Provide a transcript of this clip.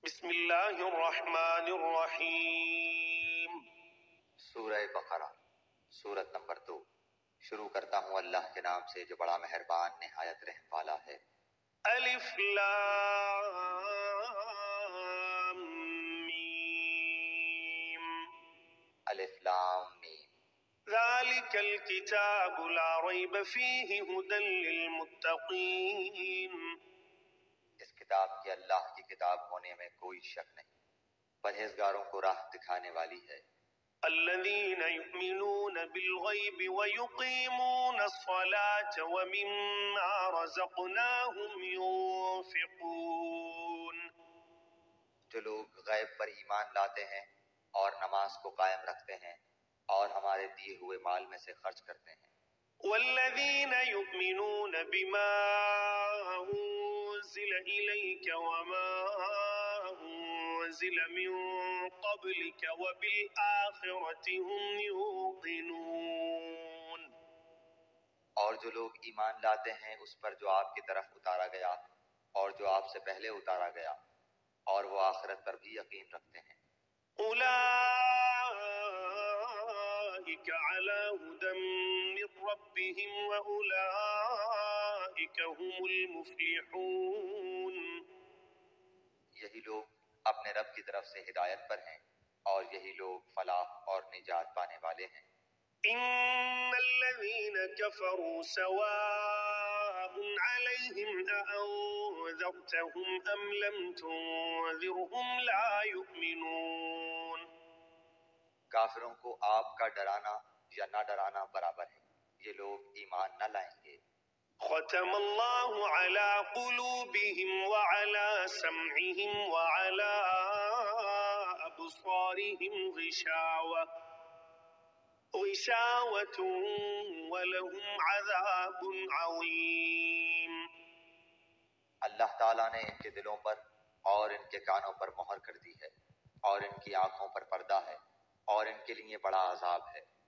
بسم اللہ الرحمن الرحیم۔ سورہ بقرہ، سورت نمبر 2۔ شروع کرتا ہوں اللہ کے نام سے جو بڑا مہربان نہایت رحم والا ہے۔ الف لام میم۔ الف لام میم۔ ذالک الکتاب لا ریب فیہ ھدی للمتقین۔ اس کتاب کی اللہ کی کتاب ہونے میں کوئی شک نہیں، پرہیزگاروں کو راہ دکھانے والی ہے۔ الذین یؤمنون بالغیب ویقیمون الصلاة ومما رزقناہم ينفقون۔ جو لوگ غیب پر ایمان لاتے ہیں اور نماز کو قائم رکھتے ہیں اور ہمارے دیے ہوئے مال میں سے خرچ کرتے ہیں۔ والذین یؤمنون بما انزل الیک وما انزل من قبلک وبالآخرة هم یوقنون۔ اور جو لوگ ایمان لاتے ہیں اس پر جو آپ کی طرف اتارا گیا اور جو آپ سے پہلے اتارا گیا، اور وہ آخرت پر بھی یقین رکھتے ہیں۔ اولئک علی ھدی من ربہم واولئک هم المفلحون۔ یہی لوگ اپنے رب کی طرف سے ہدایت پر ہیں اور یہی لوگ فلاح اور نجات پانے والے ہیں۔ ان الذین کفروا سواء علیہم اانذرتهم ام لم تنذرهم لا یؤمنون۔ کافروں کو آپ کا ڈرانا یا نہ ڈرانا برابر ہے، یہ لوگ ایمان نہ لائیں گے۔ ختم اللہ علی قلوبہم وعلی سمعہم وعلی ابصارہم غشاوۃ ولہم عذاب عظیم۔ اللہ تعالیٰ نے ان کے دلوں پر اور ان کے کانوں پر مہر کر دی ہے، اور ان کی آنکھوں پر پردہ ہے، اور ان کے لیے بڑا عذاب ہے۔